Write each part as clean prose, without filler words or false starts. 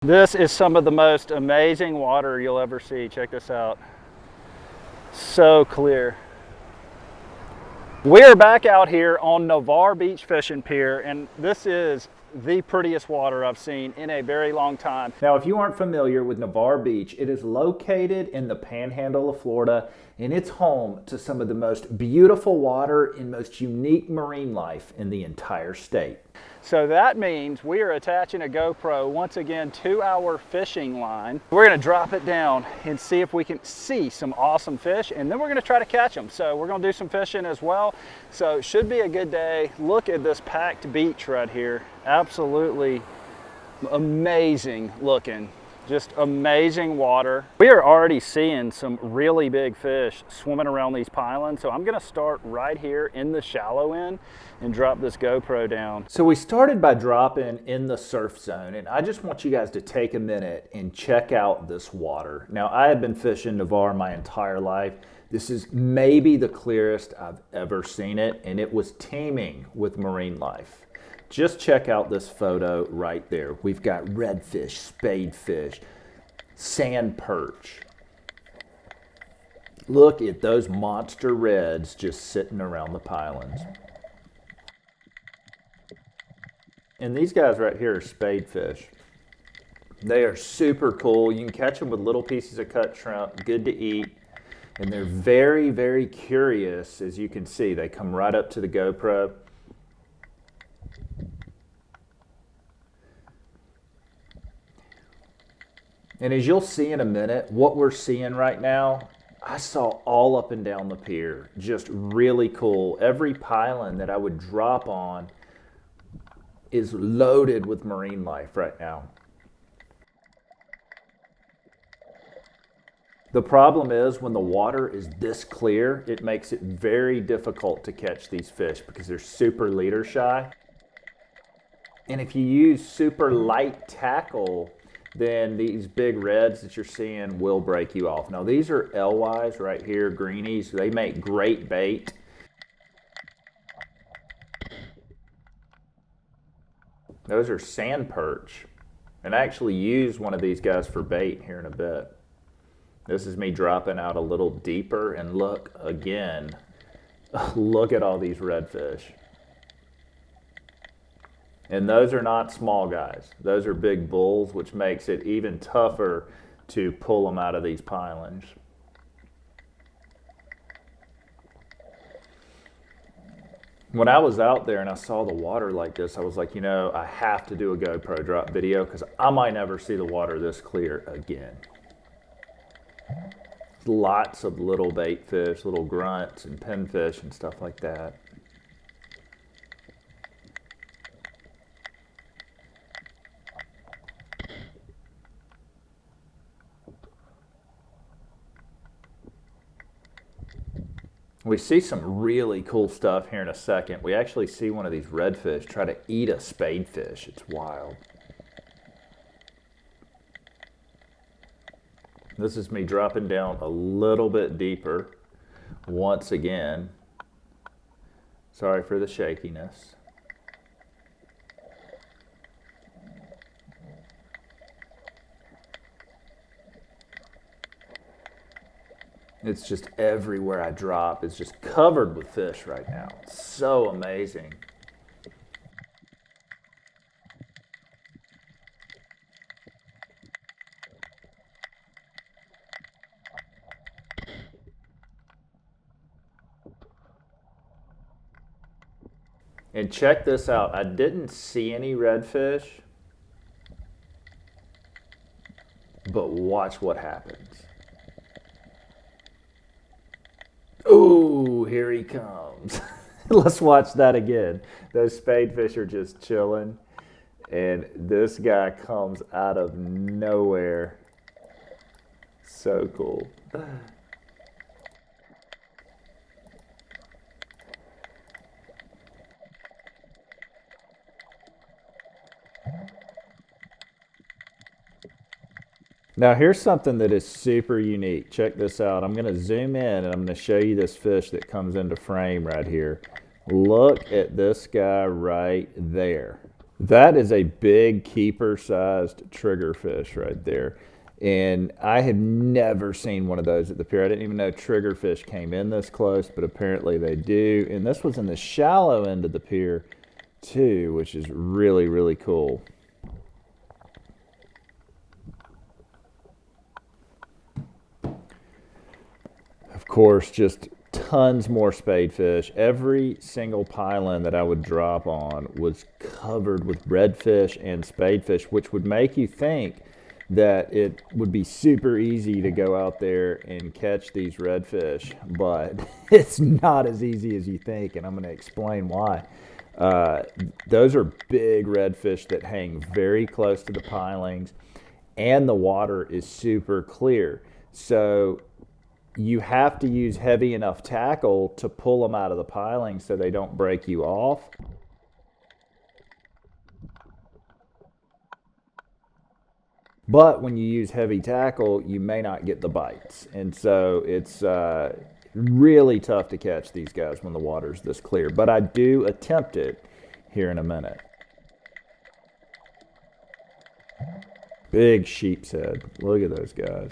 This is some of the most amazing water you'll ever see. Check this out. So clear. We're back out here on Navarre Beach Fishing Pier, and this is the prettiest water I've seen in a very long time. Now, if you aren't familiar with Navarre Beach, it is located in the panhandle of Florida, and it's home to some of the most beautiful water and most unique marine life in the entire state. So that means we are attaching a GoPro once again to our fishing line. We're gonna drop it down and see if we can see some awesome fish, and then we're gonna try to catch them. So we're gonna do some fishing as well. So it should be a good day. Look at this packed beach right here. Absolutely amazing looking. Just amazing water. We are already seeing some really big fish swimming around these pylons. So I'm gonna start right here in the shallow end and drop this GoPro down. So we started by dropping in the surf zone, and I just want you guys to take a minute and check out this water. Now, I have been fishing Navarre my entire life. This is maybe the clearest I've ever seen it, and it was teeming with marine life. Just check out this photo right there. We've got redfish, spadefish, sand perch. Look at those monster reds just sitting around the pylons. And these guys right here are spadefish. They are super cool. You can catch them with little pieces of cut shrimp, good to eat. And they're very, very curious, as you can see. They come right up to the GoPro. And as you'll see in a minute, what we're seeing right now, I saw all up and down the pier. Just really cool. Every pylon that I would drop on is loaded with marine life right now. The problem is when the water is this clear, it makes it very difficult to catch these fish because they're super leader shy. And if you use super light tackle, then these big reds that you're seeing will break you off. Now these are LYs right here, greenies. They make great bait. Those are sand perch. And I actually use one of these guys for bait here in a bit. This is me dropping out a little deeper, and look again, look at all these redfish. And those are not small guys. Those are big bulls, which makes it even tougher to pull them out of these pylons. When I was out there and I saw the water like this, I was like, you know, I have to do a GoPro drop video because I might never see the water this clear again. Lots of little bait fish, little grunts and pinfish and stuff like that. We see some really cool stuff here in a second. We actually see one of these redfish try to eat a spadefish. It's wild. This is me dropping down a little bit deeper once again. Sorry for the shakiness. It's just everywhere I drop. It's just covered with fish right now. It's so amazing. And check this out. I didn't see any redfish, but watch what happens. Ooh, here he comes. Let's watch that again. Those spadefish are just chilling, and this guy comes out of nowhere. So cool. Now here's something that is super unique. Check this out. I'm going to zoom in and I'm going to show you this fish that comes into frame right here. Look at this guy right there. That is a big keeper-sized triggerfish right there. And I have never seen one of those at the pier. I didn't even know triggerfish came in this close, but apparently they do. And this was in the shallow end of the pier too, which is really, really cool. Of course, just tons more spadefish. Every single pylon that I would drop on was covered with redfish and spadefish, which would make you think that it would be super easy to go out there and catch these redfish, but it's not as easy as you think, and I'm going to explain why. Those are big redfish that hang very close to the pilings, and the water is super clear. So you have to use heavy enough tackle to pull them out of the piling so they don't break you off. But when you use heavy tackle, you may not get the bites. And so it's really tough to catch these guys when the water's this clear. But I do attempt it here in a minute. Big sheep's head. Look at those guys.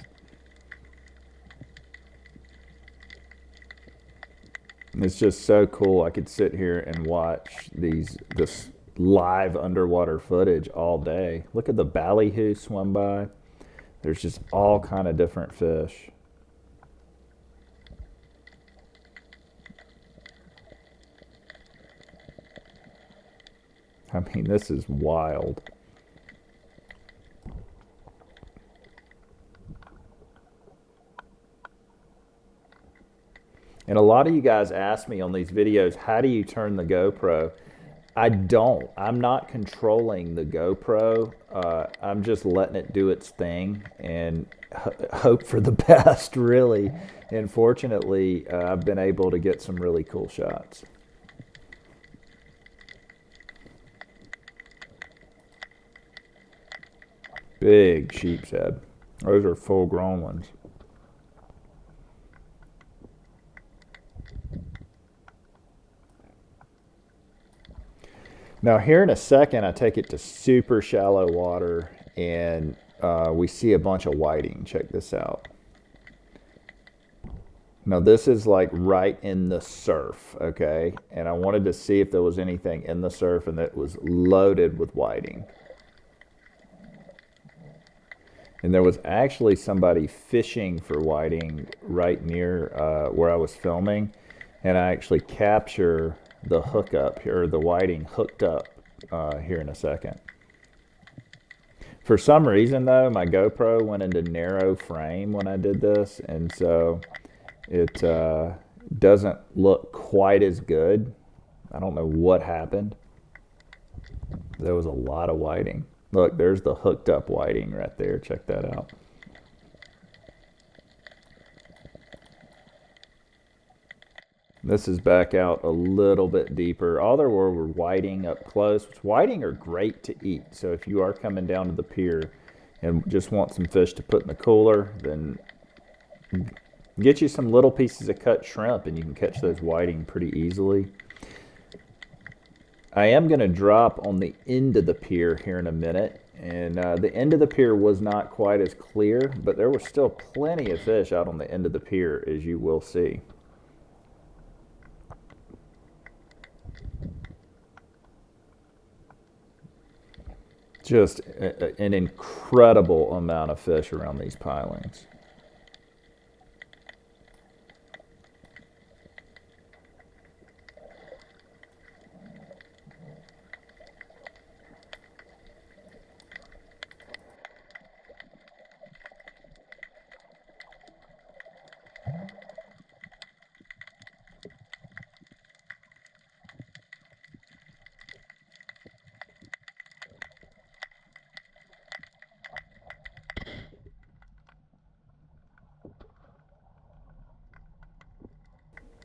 It's just so cool. I could sit here and watch this live underwater footage all day. Look at the ballyhoo swim by. There's just all kind of different fish. I mean, this is wild. And a lot of you guys ask me on these videos, how do you turn the GoPro? I don't. I'm not controlling the GoPro. I'm just letting it do its thing and hope for the best, really. And fortunately, I've been able to get some really cool shots. Big sheep's head. Those are full-grown ones. Now here in a second, I take it to super shallow water and we see a bunch of whiting. Check this out. Now this is like right in the surf, okay? And I wanted to see if there was anything in the surf, and it was loaded with whiting. And there was actually somebody fishing for whiting right near where I was filming, and I actually capture the hookup here, or the whiting hooked up here in a second. For some reason though, my GoPro went into narrow frame when I did this, and so it doesn't look quite as good. I don't know what happened. There was a lot of whiting. Look, there's the hooked up whiting right there. Check that out. This is back out a little bit deeper. All there were whiting up close. Whiting are great to eat. So if you are coming down to the pier and just want some fish to put in the cooler, then get you some little pieces of cut shrimp and you can catch those whiting pretty easily. I am going to drop on the end of the pier here in a minute. And the end of the pier was not quite as clear, but there were still plenty of fish out on the end of the pier, as you will see. Just an incredible amount of fish around these pilings.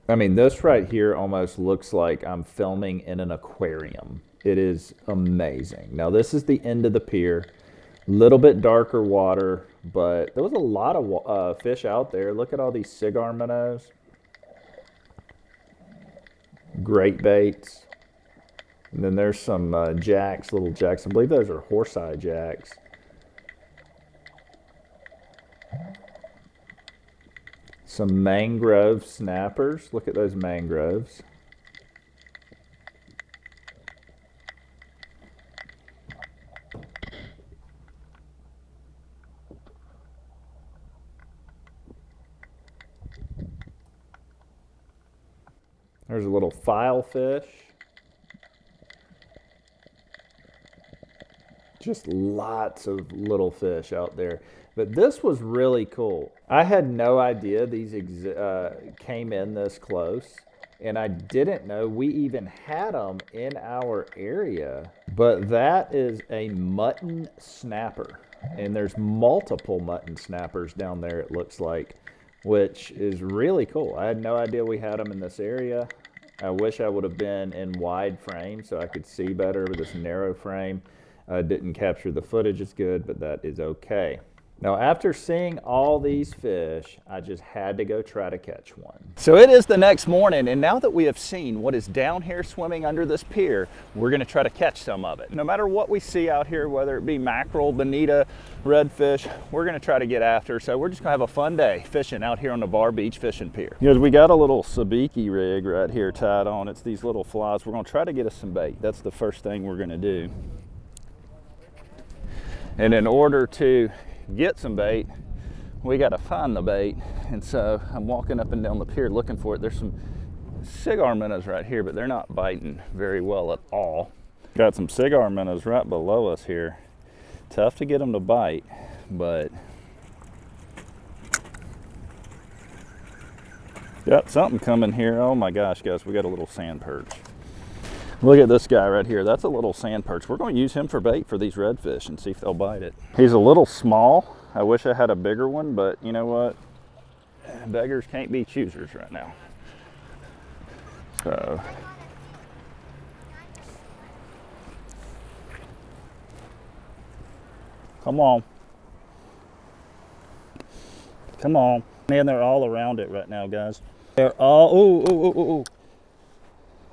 I mean, this right here almost looks like I'm filming in an aquarium. It is amazing. Now, this is the end of the pier. A little bit darker water, but there was a lot of fish out there. Look at all these cigar minnows. Great baits. And then there's some jacks, little jacks. I believe those are horse-eye jacks. Some mangrove snappers. Look at those mangroves. There's a little filefish. Just lots of little fish out there. But this was really cool. I had no idea these came in this close. And I didn't know we even had them in our area. But that is a mutton snapper. And there's multiple mutton snappers down there, it looks like, which is really cool. I had no idea we had them in this area. I wish I would have been in wide frame so I could see better with this narrow frame. Didn't capture the footage as good, but that is okay. Now, after seeing all these fish, I just had to go try to catch one. So it is the next morning, and now that we have seen what is down here swimming under this pier, we're gonna try to catch some of it. No matter what we see out here, whether it be mackerel, bonita, redfish, we're gonna try to get after. So we're just gonna have a fun day fishing out here on Navarre Beach Fishing Pier. You know, we got a little sabiki rig right here tied on. It's these little flies. We're gonna try to get us some bait. That's the first thing we're gonna do. And in order to get some bait, we got to find the bait. And so I'm walking up and down the pier looking for it. There's some cigar minnows right here, but they're not biting very well at all. Got some cigar minnows right below us here. Tough to get them to bite, but got something coming here. Oh my gosh, guys, we got a little sand perch. Look at this guy right here. That's a little sand perch. We're going to use him for bait for these redfish and see if they'll bite it. He's a little small. I wish I had a bigger one, but you know what? Beggars can't be choosers right now. So, come on. Come on. Man, they're all around it right now, guys. They're all, ooh, ooh, ooh, ooh.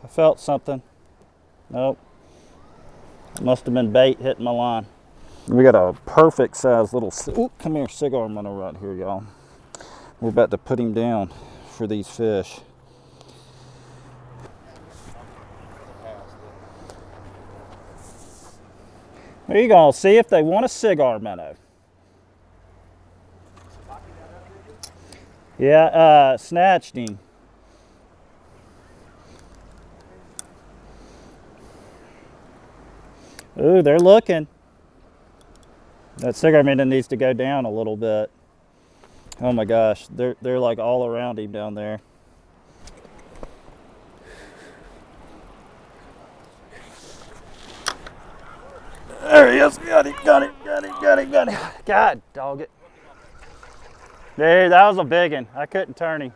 I felt something. Nope. Must have been bait hitting my line. We got a perfect size little, ooh, come here, cigar minnow right here, y'all. We're about to put him down for these fish. There you go. See if they want a cigar minnow. Yeah, snatched him. Ooh, they're looking. That cigar minnow needs to go down a little bit. Oh my gosh, they're like all around him down there. There he is. Got him, got him, got him, got him, got him. God dog it. Dude, that was a big one. I couldn't turn him.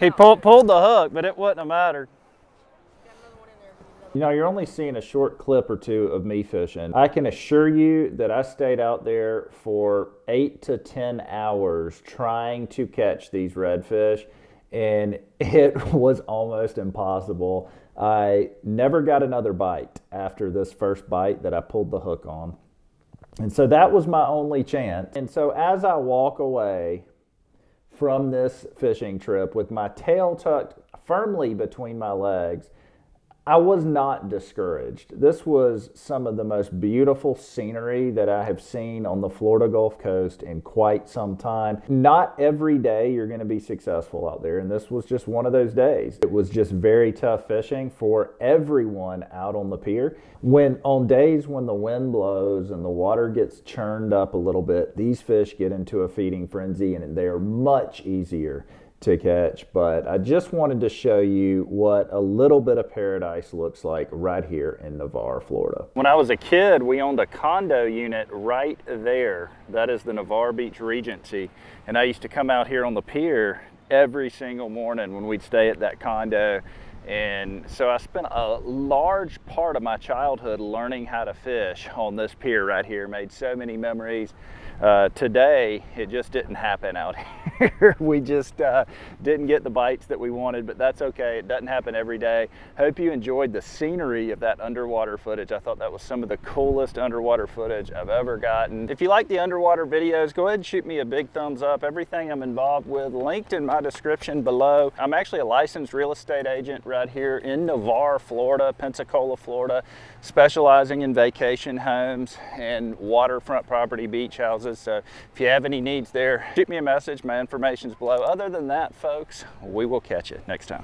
He pulled the hook, but it wouldn't have mattered. You know, you're only seeing a short clip or two of me fishing. I can assure you that I stayed out there for 8 to 10 hours trying to catch these redfish, and it was almost impossible. I never got another bite after this first bite that I pulled the hook on. And so that was my only chance. And so as I walk away from this fishing trip with my tail tucked firmly between my legs, I was not discouraged. This was some of the most beautiful scenery that I have seen on the Florida Gulf Coast in quite some time. Not every day you're going to be successful out there, and this was just one of those days. It was just very tough fishing for everyone out on the pier. On days when the wind blows and the water gets churned up a little bit, these fish get into a feeding frenzy and they are much easier to catch. But I just wanted to show you what a little bit of paradise looks like right here in Navarre, Florida. When I was a kid, we owned a condo unit right there. That is the Navarre Beach Regency. And I used to come out here on the pier every single morning when we'd stay at that condo And so I spent a large part of my childhood learning how to fish on this pier right here. Made so many memories. Today, it just didn't happen out here. We just didn't get the bites that we wanted, but that's okay. It doesn't happen every day. Hope you enjoyed the scenery of that underwater footage. I thought that was some of the coolest underwater footage I've ever gotten. If you like the underwater videos, go ahead and shoot me a big thumbs up. Everything I'm involved with linked in my description below. I'm actually a licensed real estate agent right here in Navarre, Florida, Pensacola, Florida, specializing in vacation homes and waterfront property, beach houses. So if you have any needs there, shoot me a message. My information's below. Other than that, folks, we will catch you next time.